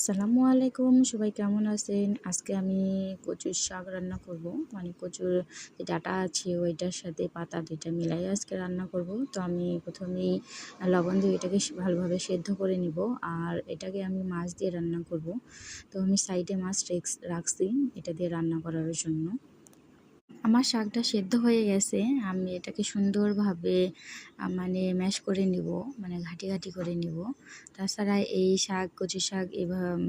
আসসালামু আলাইকুম, সবাই কেমন আছেন? আজকে আমি কচুর শাক রান্না করব। মানে কচুর যে ডাঁটা আছে ওইটার সাথে পাতা ২ টা মিলাই আজকে রান্না করব। তো আমি প্রথমেই লবণ দিয়ে এটাকে ভালোভাবে সেদ্ধ করে নিব। আর এটাকে আমি মাছ দিয়ে রান্না করব। তো আমি সাইডে মাছ রাখছি এটা দিয়ে রান্না করার জন্য। আমার শাকটা সেদ্ধ হয়ে গেছে। আমি এটাকে সুন্দরভাবে মানে ম্যাশ করে নিব, মানে ঘাঁটি করে নিব। তাছাড়া এই শাক, কচু শাক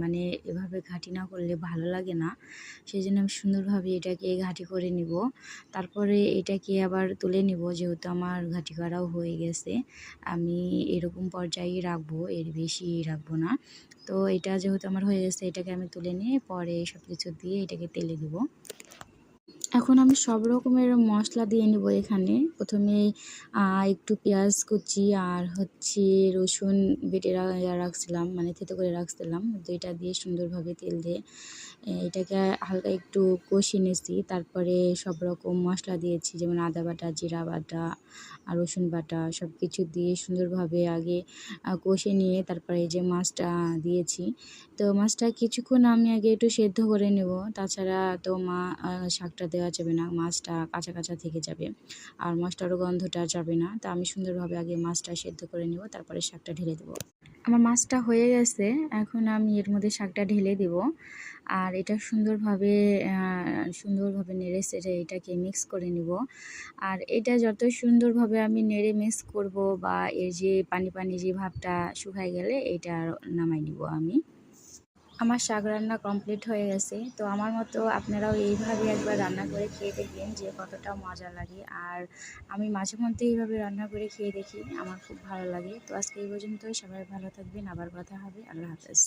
মানে এভাবে ঘাঁটি না করলে ভালো লাগে না। সেজন্য আমি সুন্দরভাবে এটাকে ঘাঁটি করে নিব। তারপরে এটাকে আবার তুলে নিব, যেহেতু আমার ঘাঁটি করাও হয়ে গেছে। আমি এরকম পর্যায়েই রাখবো, এর বেশি রাখবো না। তো এটা যেহেতু আমার হয়ে গেছে, এটাকে আমি তুলে নিয়ে পরে সবকিছু দিয়ে এটাকে তেলে দিব। এখন আমি সব রকমের মশলা দিয়ে নেব এখানে। প্রথমে একটু পেঁয়াজ কুচি আর হচ্ছে রসুন বেটে রাখছিলাম, মানে থেতো করে রাখছিলাম। তো এটা দিয়ে সুন্দরভাবে তেল দিয়ে এটাকে হালকা একটু কষিয়ে নিয়েছি। তারপরে সব রকম মশলা দিয়েছি, যেমন আদা বাটা, জিরা বাটা আর রসুন বাটা সব কিছু দিয়ে সুন্দরভাবে আগে কষিয়ে নিয়ে তারপরে এই যে মাছটা দিয়েছি। তো মাছটা কিছুক্ষণ আমি আগে একটু সেদ্ধ করে নেব। তাছাড়া তো শাকটা দেওয়া যাবে না, মাছটা কাঁচা থেকে যাবে আর মশলারও গন্ধটা যাবে না। তো আমি সুন্দরভাবে আগে মাছটা সেদ্ধ করে নেব, তারপরে শাকটা ঢেলে দেবো। আমার মাছটা হয়ে গেছে, এখন আমি এর মধ্যে শাকটা ঢেলে দেব। আর এটা সুন্দরভাবে নেড়ে চেড়ে এটাকে মিক্স করে নিব। আর এটা যত সুন্দরভাবে আমি নেড়ে মিক্স করব, বা এর যে পানি যে ভাবটা শুকায় গেলে এটা নামাই নিব আমি। আমার শাক রান্না কমপ্লিট হয়ে গেছে। তো আমার মতো আপনারাও এইভাবে একবার রান্না করে খেয়ে দেখবেন যে কতটা মজা লাগে। আর আমি মাঝে মধ্যে এইভাবে রান্না করে খেয়ে দেখি, আমার খুব ভালো লাগে। তো আজকে এই পর্যন্তই, সবাই ভালো থাকবেন, আবার কথা হবে। আল্লাহ হাফেজ।